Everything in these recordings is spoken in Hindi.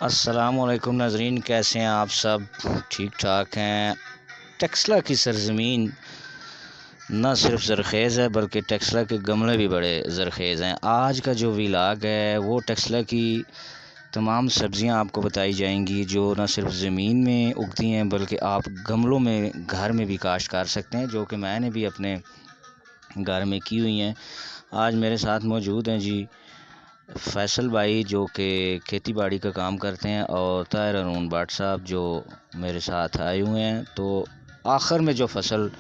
अस्सलामुअलैकुम नाज़रीन, कैसे हैं आप सब? ठीक ठाक हैं। टेक्सला की सरज़मीन न सिर्फ ज़रख़ेज़ है बल्कि टेक्सला के गमले भी बड़े ज़रख़ेज़ हैं। आज का जो व्लॉग है वो टेक्सला की तमाम सब्ज़ियां आपको बताई जाएंगी जो न सिर्फ ज़मीन में उगती हैं बल्कि आप गमलों में घर में भी काश्त कर सकते हैं, जो कि मैंने भी अपने घर में की हुई हैं। आज मेरे साथ मौजूद हैं जी फैसल भाई, जो कि खेती बाड़ी का काम करते हैं, और ताहिर अरून भट्ट साहब जो मेरे साथ आए हुए हैं। तो आखिर में जो फसल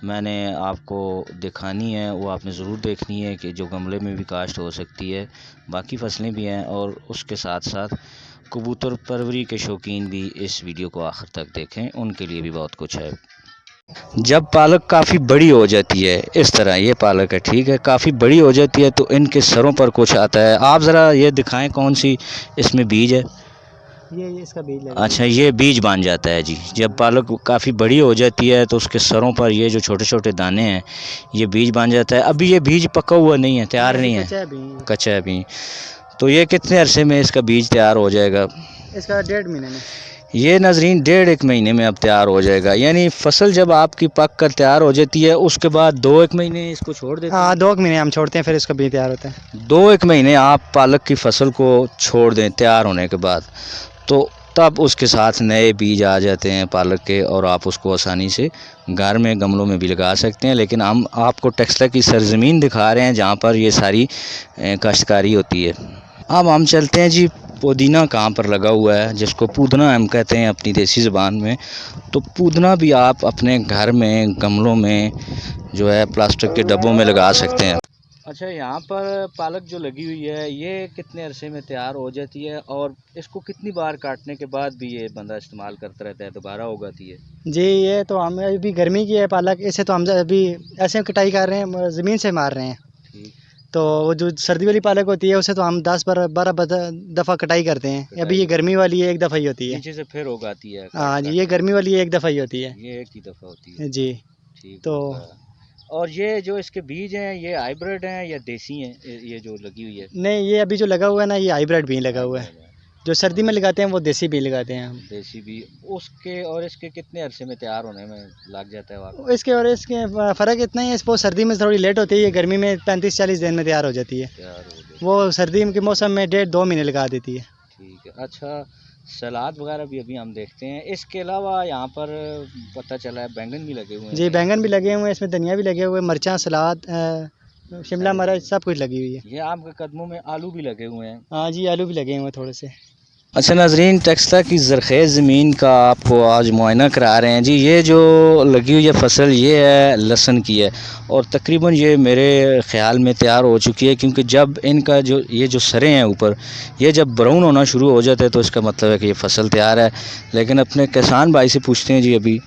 मैंने आपको दिखानी है वो आपने ज़रूर देखनी है कि जो गमले में भी काश्त हो सकती है, बाकी फसलें भी हैं, और उसके साथ साथ कबूतर परवरी के शौकीन भी इस वीडियो को आखिर तक देखें, उनके लिए भी बहुत कुछ है। जब पालक काफ़ी बड़ी हो जाती है, इस तरह ये पालक है, ठीक है, काफ़ी बड़ी हो जाती है तो इनके सरों पर कुछ आता है। आप ज़रा ये दिखाएं कौन सी इसमें बीज है? ये इसका बीज लगा अच्छा, है। ये बीज बन जाता है जी। जब पालक काफ़ी बड़ी हो जाती है तो उसके सरों पर ये जो छोटे छोटे दाने हैं ये बीज बन जाता है। अभी ये बीज पका हुआ नहीं है, तैयार नहीं है, कच्चा है भी। कच्चा है अभी। तो ये कितने अरसे में इसका बीज तैयार हो जाएगा? इसका 1.5 महीने में। ये नाज़रीन 1.5 महीने में अब तैयार हो जाएगा। यानी फसल जब आपकी पक कर तैयार हो जाती है उसके बाद 2-1 महीने इसको छोड़ देते हैं। हाँ, 2 महीने हम छोड़ते हैं, फिर इसका बीज तैयार होता है। 2-1 महीने आप पालक की फसल को छोड़ दें तैयार होने के बाद, तो तब उसके साथ नए बीज आ जाते हैं पालक के, और आप उसको आसानी से घर में गमलों में भी लगा सकते हैं। लेकिन हम आपको टेक्सला की सरज़मीन दिखा रहे हैं जहाँ पर ये सारी काश्तकारी होती है। अब हम चलते हैं जी, पुदीना कहाँ पर लगा हुआ है, जिसको पूदना हम कहते हैं अपनी देसी ज़बान में। तो पूदना भी आप अपने घर में गमलों में जो है प्लास्टिक के डब्बों में लगा सकते हैं। अच्छा, यहाँ पर पालक जो लगी हुई है ये कितने अरसे में तैयार हो जाती है, और इसको कितनी बार काटने के बाद भी ये बंदा इस्तेमाल करता रहता है, दोबारा उगाती है? जी, ये तो हम अभी गर्मी की है पालक, इसे तो हम अभी ऐसे कटाई कर रहे हैं, ज़मीन से मार रहे हैं। ठीक। तो वो जो सर्दी वाली पालक होती है उसे तो हम 10-12 दफ़ा कटाई करते हैं। अभी ये गर्मी वाली है, एक दफ़ा ही होती है। नीचे से फिर उगाती है? हाँ जी, ये गर्मी वाली है, एक दफ़ा ही होती है। ये एक ही दफ़ा होती है? जी। ठीक तो होगा। और ये जो इसके बीज हैं ये हाइब्रिड हैं या देसी हैं, ये जो लगी हुई है? नहीं, ये अभी जो लगा हुआ है ना, ये हाइब्रिड बीज लगा हुआ है। हाइब्रिड है। जो सर्दी में लगाते हैं वो देसी बीज लगाते हैं हम। देसी भी उसके और इसके कितने अरसे में तैयार होने में लग जाता है वक्त? इसके और इसके फ़र्क इतना ही है, वो सर्दी में थोड़ी लेट होती है, ये गर्मी में 35-40 दिन में तैयार हो जाती है। तैयार हो गए? वो सर्दी के मौसम में 1.5-2 महीने लगा देती है। ठीक है। अच्छा, सलाद वगैरह भी अभी हम देखते हैं। इसके अलावा यहाँ पर पता चला है बैंगन भी लगे हुए हैं। जी, बैंगन भी लगे हुए हैं, इसमें धनिया भी लगे हुए हैं, मिर्चा, सलाद, शिमला मिर्च सब कुछ लगी हुई है। ये आपके कदमों में आलू भी लगे हुए हैं। हाँ जी, आलू भी लगे हुए हैं थोड़े से। अच्छा नाज़रीन, टेक्सला की ज़रख़ेज़ ज़मीन का आपको आज मुआयना करा रहे हैं जी। ये जो लगी हुई है फसल ये है लहसुन की है, और तकरीबन ये मेरे ख़्याल में तैयार हो चुकी है, क्योंकि जब इनका जो ये जो सरें हैं ऊपर ये जब ब्राउन होना शुरू हो जाते हैं तो इसका मतलब है कि ये फसल तैयार है। लेकिन अपने किसान भाई से पूछते हैं जी अभी।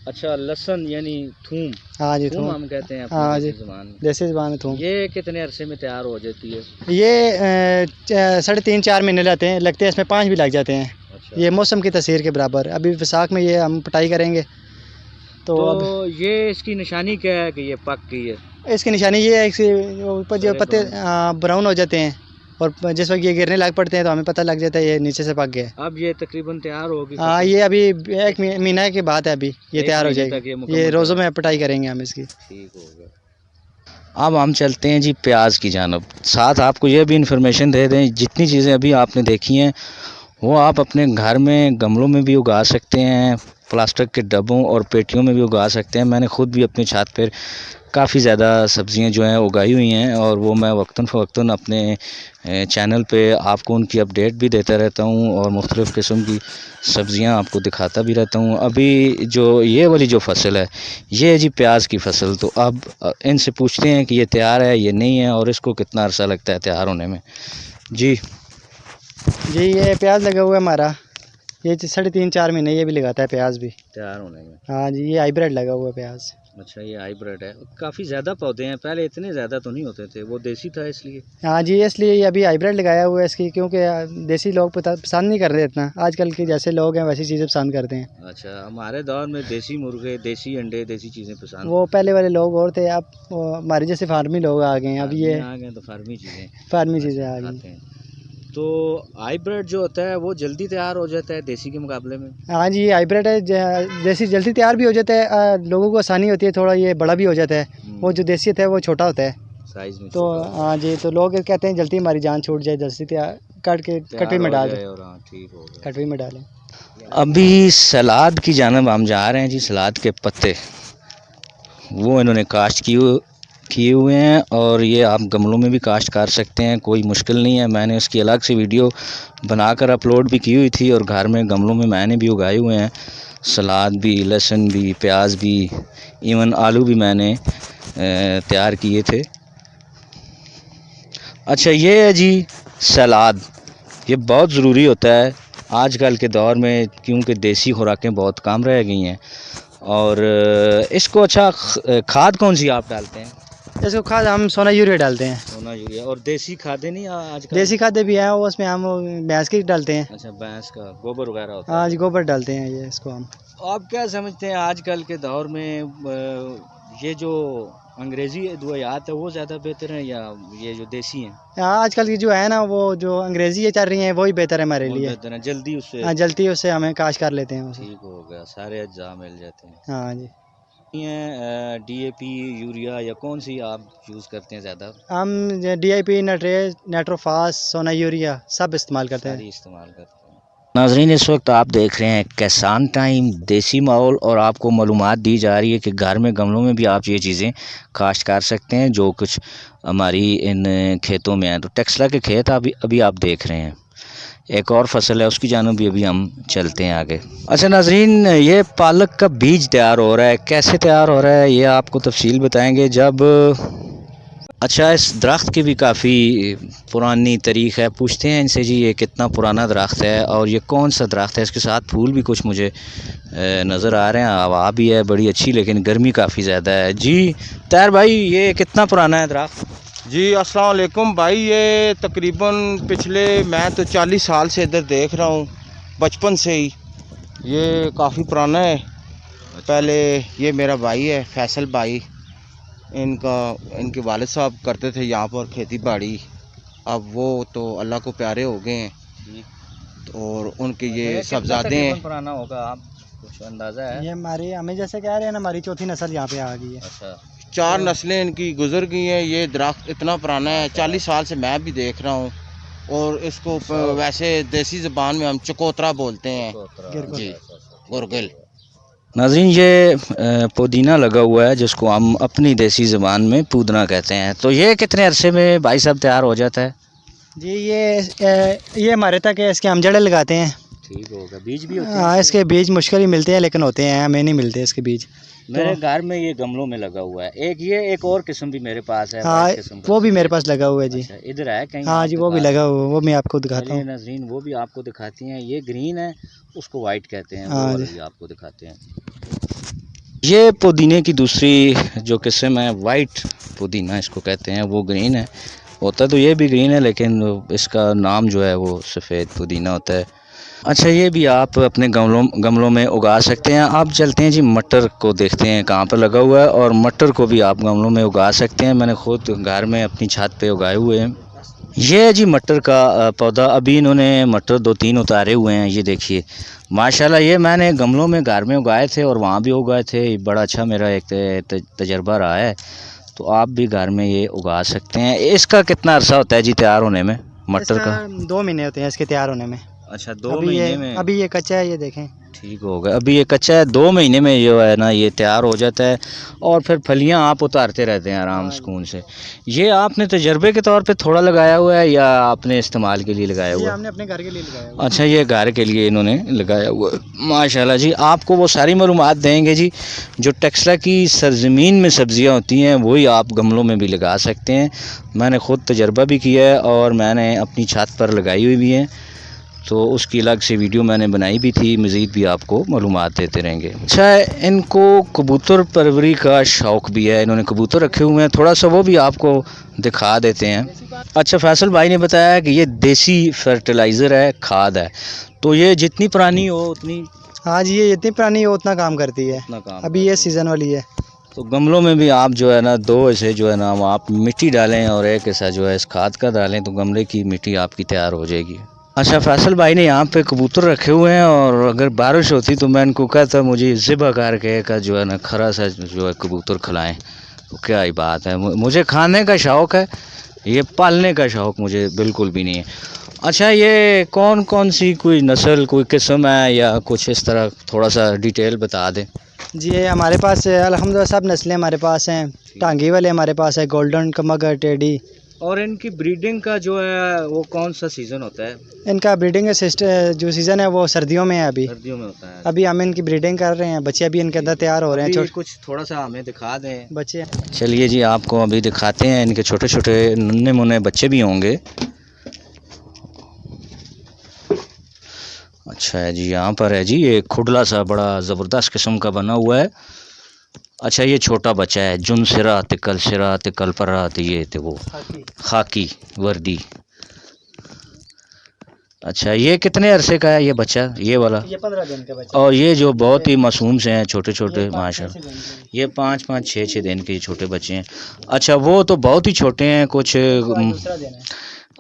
अच्छा, लहसुन यानी थूम? हाँ जी, थूम हम कहते हैं हाँ अपनी जी, देसी ज़बान में। देसी ज़बान में थूम। ये कितने अरसे में तैयार हो जाती है? ये 3.5-4 महीने लगते हैं, इसमें 5 भी लग जाते हैं। अच्छा। ये मौसम की तस्वीर के बराबर। अभी वैसाख में ये हम पिटाई करेंगे। तो अब ये इसकी निशानी क्या है कि ये पक गई है? इसकी निशानी ये है कि ऊपर जो सारे पत्ते ब्राउन हो जाते हैं, और जिस वक्त ये गिरने लग पड़ते हैं तो हमें पता लग जाता है ये नीचे से पक गया है। अब ये तकरीबन तैयार होगी हाँ, फसल? ये अभी 1 महीना के बाद है, अभी ये एक तैयार हो महीने जाएगी। तक ये ये मुकम्मल रोज़ों तैयार? में पिटाई करेंगे हम इसकी। ठीक होगा। अब हम चलते हैं जी प्याज की जानब। साथ आपको ये भी इंफॉर्मेशन दे दें, जितनी चीज़ें अभी आपने देखी हैं वो आप अपने घर में गमलों में भी उगा सकते हैं, प्लास्टिक के डब्बों और पेटियों में भी उगा सकते हैं। मैंने खुद भी अपनी छत पर काफ़ी ज़्यादा सब्ज़ियां जो हैं उगाई हुई हैं, और वो मैं वक्तन फ़वक्तन अपने चैनल पे आपको उनकी अपडेट भी देता रहता हूं, और मुख्तलिफ़ किस्म की सब्ज़ियां आपको दिखाता भी रहता हूं। अभी जो ये वाली जो फसल है ये है जी प्याज की फसल। तो अब इनसे पूछते हैं कि ये तैयार है ये नहीं है, और इसको कितना अरसा लगता है तैयार होने में। जी ये प्याज लगा हुआ है हमारा, ये 3.5-4 महीने ये भी लगाता है प्याज भी। तैयार होने में? हाँ जी, ये हाइब्रिड लगा हुआ है प्याज। अच्छा, ये हाइब्रिड है। काफ़ी ज़्यादा पौधे हैं, पहले इतने ज़्यादा तो नहीं होते थे, वो देसी था इसलिए। हाँ जी, इसलिए ये अभी हाइब्रिड लगाया हुआ है इसकी, क्योंकि देसी लोग पसंद नहीं कर रहे इतना। आजकल के जैसे लोग हैं वैसी चीज़ें पसंद करते हैं। अच्छा, हमारे दौर में देसी मुर्गे, देसी अंडे, देसी चीज़ें पसंद। वो पहले वाले लोग और थे, अब हमारे जैसे फार्मी लोग आ गए हैं। अब ये आ गए तो फार्मी चीज़ें फार्मी चीज़ें आ गई। खाते हैं। तो हाइब्रिड जो होता है वो जल्दी तैयार हो जाता है देसी के मुकाबले में? हाँ जी, ये हाइब्रिड है, देसी जल्दी तैयार भी हो जाता है, लोगों को आसानी होती है, थोड़ा ये बड़ा भी हो जाता है। वो जो देसी होता है वो छोटा होता है साइज में। तो हाँ जी, तो लोग कहते हैं जल्दी हमारी जान छूट जाए, जल्दी तैयार काट के कटरी में डाल दें। और हाँ ठीक हो गया। कटरी में डालें। अभी सलाद की जानब हम जा रहे हैं जी। सलाद के पत्ते वो इन्होंने काश्त किए हुए हैं और ये आप गमलों में भी काश्त कर सकते हैं, कोई मुश्किल नहीं है। मैंने उसकी अलग से वीडियो बनाकर अपलोड भी की हुई थी और घर में गमलों में मैंने भी उगाए हुए हैं। सलाद भी, लहसुन भी, प्याज भी, इवन आलू भी मैंने तैयार किए थे। अच्छा ये है जी सलाद, ये बहुत ज़रूरी होता है आजकल के दौर में, क्योंकि देसी खुराकें बहुत कम रह गई हैं। और इसको अच्छा खाद कौन सी आप डालते हैं? इसको खाद हम सोना यूरिया डालते हैं। सोना यूरिया। और देसी खादें नहीं आजकल? देसी खादें भी हैं, वो उसमें हम भैंस की डालते हैं। अच्छा, भैंस का गोबर वगैरह होता है? हाँ जी, गोबर डालते हैं ये इसको हम। आप क्या समझते हैं आजकल के दौर में ये जो अंग्रेज़ी दवाइयात है वो ज़्यादा बेहतर है या ये जो देसी हैं? हाँ, आजकल की जो है ना, वो जो अंग्रेज़ी चल रही हैं वही बेहतर है हमारे लिए। बेहतर है, जल्दी उससे। हाँ, जल्दी उससे हमें काश कर लेते हैं उसे। ठीक हो गया, सारे अज्जा मिल जाते हैं। हाँ जी, ये DAP, यूरिया या कौन सी आप यूज़ करते हैं ज़्यादा? हम DIP, नटरेज, नाइट्रोफास, सोना यूरिया सब इस्तेमाल करते हैं। सारी इस्तेमाल करते हैं। नाज़रीन, इस वक्त आप देख रहे हैं किसान टाइम, देसी माहौल, और आपको मालूमात दी जा रही है कि घर में गमलों में भी आप ये चीज़ें काश्त कर सकते हैं जो कुछ हमारी इन खेतों में है। तो टेक्सला के खेत अभी आप देख रहे हैं, एक और फसल है उसकी जानब भी अभी हम चलते हैं आगे। अच्छा नाज़रीन, ये पालक का बीज तैयार हो रहा है, कैसे तैयार हो रहा है ये आपको तफसील बताएंगे जब। अच्छा, इस दरख्त की भी काफ़ी पुरानी तारीख़ है, पूछते हैं इनसे जी ये कितना पुराना दरख्त है और ये कौन सा दरख्त है। इसके साथ फूल भी कुछ मुझे नज़र आ रहे हैं, हवा भी है बड़ी अच्छी, लेकिन गर्मी काफ़ी ज़्यादा है। जी तैयार भाई, ये कितना पुराना है दरख्त? जी अस्सलाम वालेकुम भाई, ये तकरीबन पिछले मैं तो 40 साल से इधर देख रहा हूँ, बचपन से ही। ये काफ़ी पुराना है। पहले ये मेरा भाई है फैसल भाई, इनके वालिद साहब करते थे यहाँ पर खेती बाड़ी। अब वो तो अल्लाह को प्यारे हो गए हैं और उनके ये साहबजादे हैं। पुराना होगा, आप कुछ अंदाज़ा है? ये हमारी, हमें जैसे कह रहे हैं ना, हमारी चौथी नस्ल यहाँ पे आ गई है। अच्छा, 4 नस्लें इनकी गुजर गई हैं। ये दरख्त इतना पुराना है, 40 साल से मैं भी देख रहा हूँ। और इसको वैसे देसी ज़बान में हम चकोतरा बोलते हैं जी, गुरगिल। नाज़रीन, ये पुदीना लगा हुआ है जिसको हम अपनी देसी ज़बान में पूदना कहते हैं। तो ये कितने अरसे में भाई साहब तैयार हो जाता है? जी ये हमारे तक है, इसके हम जड़ें लगाते हैं। ठीक होगा, बीज भी होते हैं? हाँ, इसके बीज मुश्किल ही मिलते हैं, लेकिन होते हैं, हमें नहीं मिलते इसके बीज। मेरे घर में ये गमलों में लगा हुआ है। एक और किस्म भी मेरे पास है। हाँ, किस्म का वो भी मेरे पास लगा हुआ है जी। अच्छा, इधर है कहीं? हाँ जी, वो भी लगा हुआ है, वो मैं आपको दिखाता हूँ। नाज़रीन, वो भी आपको दिखाती हैं। ये ग्रीन है, उसको वाइट कहते हैं, हाँ वो जी। वाला भी आपको दिखाते हैं। ये पुदीने की दूसरी जो किस्म है, वाइट पुदीना इसको कहते हैं, वो ग्रीन है। होता तो ये भी ग्रीन है, लेकिन इसका नाम जो है वो सफ़ेद पुदीना होता है। अच्छा, ये भी आप अपने गमलों में उगा सकते हैं। आप चलते हैं जी, मटर को देखते हैं कहाँ पर लगा हुआ है, और मटर को भी आप गमलों में उगा सकते हैं। मैंने खुद घर में अपनी छत पे उगाए हुए हैं। ये है जी मटर का पौधा, अभी इन्होंने मटर 2-3 उतारे हुए हैं, ये देखिए माशाल्लाह। ये मैंने गमलों में घर में उगाए थे और वहाँ भी उगाए थे, बड़ा अच्छा मेरा एक तजर्बा रहा है। तो आप भी घर में ये उगा सकते हैं। इसका कितना अरसा होता है जी तैयार होने में मटर का? 2 महीने होते हैं इसके तैयार होने में। अच्छा, 2 महीने में? अभी ये कच्चा है, ये देखें। ठीक हो गया, अभी ये कच्चा है, 2 महीने में ये है ना, ये तैयार हो जाता है और फिर फलियां आप उतारते रहते हैं आराम सुकून से। ये आपने तजर्बे के तौर पे थोड़ा लगाया हुआ है या आपने इस्तेमाल के लिए लगाया ये हुआ है? हमने अपने घर के लिए लगाया हुआ है। अच्छा, ये घर के लिए इन्होंने लगाया हुआ है, माशाल्लाह जी। आपको वो सारी मालूमात देंगे जी, जो टेक्सला की सरजमीन में सब्जियां होती हैं वही आप गमलों में भी लगा सकते हैं। मैंने ख़ुद तजर्बा भी किया है और मैंने अपनी छत पर लगाई हुई भी हैं, तो उसकी अलग से वीडियो मैंने बनाई भी थी। मज़ीद भी आपको मालूमात देते रहेंगे। अच्छा, इनको कबूतर परवरी का शौक़ भी है, इन्होंने कबूतर रखे हुए हैं, थोड़ा सा वो भी आपको दिखा देते हैं। अच्छा, फैसल भाई ने बताया कि ये देसी फर्टिलाइज़र है, खाद है, तो ये जितनी पुरानी हो उतनी? हाँ जी, ये जितनी पुरानी हो उतना काम करती है। उतना काम अभी ये सीज़न वाली है। तो गमलों में भी आप जो है ना 2 ऐसे जो है ना आप मिट्टी डालें और एक ऐसा जो है इस खाद का डालें तो गमले की मिट्टी आपकी तैयार हो जाएगी। अच्छा फैसल भाई ने यहाँ पे कबूतर रखे हुए हैं और अगर बारिश होती तो मैं इनको कहता मुझे ज़िबा करके का जो है ना खरा सा जो है कबूतर खिलाएं। तो क्या ही बात है, मुझे खाने का शौक़ है, ये पालने का शौक़ मुझे बिल्कुल भी नहीं है। अच्छा ये कौन कौन सी कोई नस्ल कोई किस्म है या कुछ इस तरह थोड़ा सा डिटेल बता दें। जी हमारे पास अल्हम्दुलिल्लाह सब नस्लें हमारे पास हैं। टांगी वाले हमारे पास है, गोल्डन, मगर, टेडी। और इनकी ब्रीडिंग का जो है वो कौन सा सीज़न होता है? इनका ब्रीडिंग जो सीज़न है वो सर्दियों में है। अभी सर्दियों में होता है। अभी हम इनकी ब्रीडिंग कर रहे हैं, बच्चे अभी इनके अंदर तैयार हो रहे हैं। कुछ थोड़ा सा हमें दिखा दें बच्चे। चलिए जी आपको अभी दिखाते हैं, इनके छोटे छोटे नन्हे मुन्ने बच्चे भी होंगे। अच्छा है जी, यहाँ पर है जी ये खुडला सा बड़ा ज़बरदस्त किस्म का बना हुआ है। अच्छा ये छोटा बच्चा है, जुन सिरा तिकल परा ये थे वो खाकी वर्दी। अच्छा ये कितने अरसे का है ये बच्चा, ये वाला? ये 15 दिन का बच्चा। और ये जो बहुत ही मासूम से हैं छोटे छोटे माशाल्लाह, ये 5-5 6-6 दिन के छोटे बच्चे हैं। अच्छा वो तो बहुत ही छोटे हैं कुछ। दूसरा दिन है।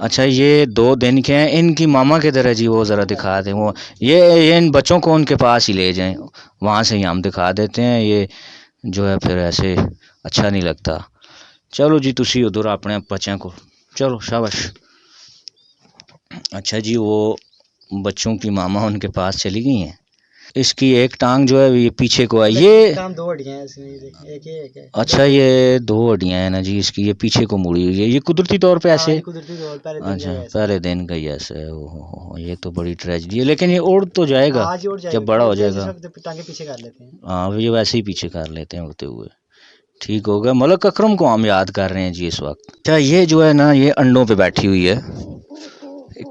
अच्छा ये 2 दिन के हैं, इनकी मामा किधर है जी, वो ज़रा दिखा दें। वो ये इन बच्चों को उनके पास ही ले जाएं, वहाँ से ही हम दिखा देते हैं। ये जो है फिर ऐसे अच्छा नहीं लगता। चलो जी तुसी उधर अपने बच्चों को चलो शाबाश। अच्छा जी वो बच्चों की मामा उनके पास चली गई हैं। इसकी एक टांग जो है ये पीछे को है, ये 2 हड्डियां हैं इसमें, एक है। अच्छा ये 2 हड्डियां हैं ना जी इसकी, ये पीछे को मुड़ी हुई है, ये कुदरती तौर पे ऐसे? कुदरती तौर पर अच्छा पहले दिन का ही ऐसा है। ओहो ये तो बड़ी ट्रेजेडी है, लेकिन ये उड़ तो जाएगा जब बड़ा हो जाएगा। टांगे पीछे कर लेते हैं। हाँ ये वैसे ही पीछे कर लेते हैं उड़ते हुए। ठीक हो गया। मलक अकरम को हम याद कर रहे हैं जी इस वक्त। अच्छा ये जो है ना ये अंडों पे बैठी हुई है।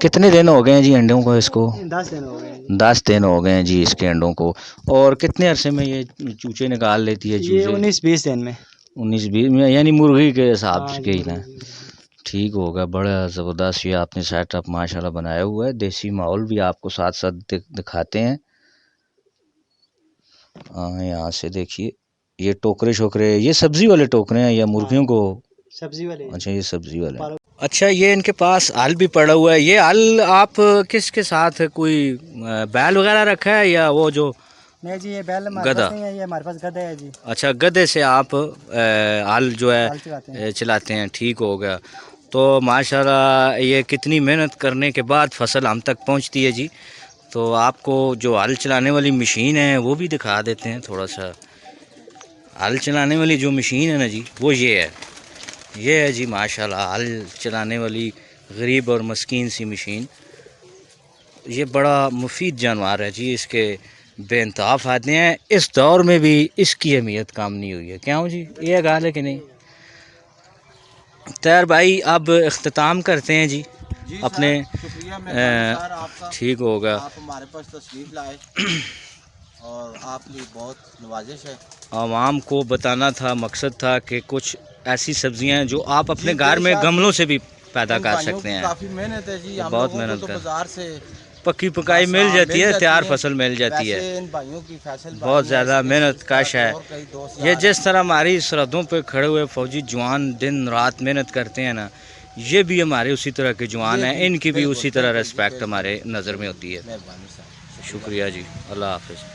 कितने दिन हो गए हैं जी अंडों को इसको? 10 दिन हो गए। 10 दिन हो गए हैं जी इसके अंडों को। और कितने अरसे में ये चूचे निकाल लेती है? ये 19-20 दिन में। 19-20 में, यानी मुर्गी के हिसाब से ही ना। ठीक होगा, बड़ा ज़बरदस्त ये आपने सेटअप माशाल्लाह बनाया हुआ है। देसी माहौल भी आपको साथ साथ दिखाते हैं। हाँ यहाँ से देखिए ये टोकरे शोकरे, ये सब्जी वाले टोकरे हैं या मुर्गियों को? सब्जी वाले। अच्छा ये सब्जी वाले। अच्छा ये इनके पास हल भी पड़ा हुआ है, ये हल आप किसके साथ कोई बैल वगैरह रखा है या वो जो? नहीं जी ये बैल हमारे पास नहीं है, ये हमारे पास गधा है जी। अच्छा गधे से आप हल जो है चलाते हैं। ठीक हो गया। तो माशाल्लाह ये कितनी मेहनत करने के बाद फसल हम तक पहुंचती है जी। तो आपको जो हल चलाने वाली मशीन है वो भी दिखा देते हैं थोड़ा सा। हल चलाने वाली जो मशीन है ना जी वो ये है जी माशाल्लाह हल चलाने वाली गरीब और मस्कीन सी मशीन। ये बड़ा मुफीद जानवर है जी, इसके बेइंतहा फ़ायदे हैं। इस दौर में भी इसकी अहमियत कम नहीं हुई है। क्या हो जी, ये गाल है कि नहीं? तैयार भाई अब इख्तिताम करते हैं जी अपने। ठीक होगा। आप हमारे पास तशरीफ़ लाए और आपकी बहुत नवाजिश है। आवाम को बताना था, मकसद था कि कुछ ऐसी सब्जियां हैं जो आप अपने घर में गमलों से भी पैदा कर सकते हैं। काफ़ी मेहनत है जी, बहुत मेहनत तो बाजार से पक्की पकाई मिल जाती है, तैयार फसल मिल जाती है। इन भाइयों की फसल बहुत ज़्यादा मेहनत कश है। ये जिस तरह हमारी सरहदों पे खड़े हुए फौजी जवान दिन रात मेहनत करते हैं ना, ये भी हमारे उसी तरह के जवान हैं। इनकी भी उसी तरह रिस्पेक्ट हमारे नज़र में होती है। शुक्रिया जी, अल्लाह हाफिज़।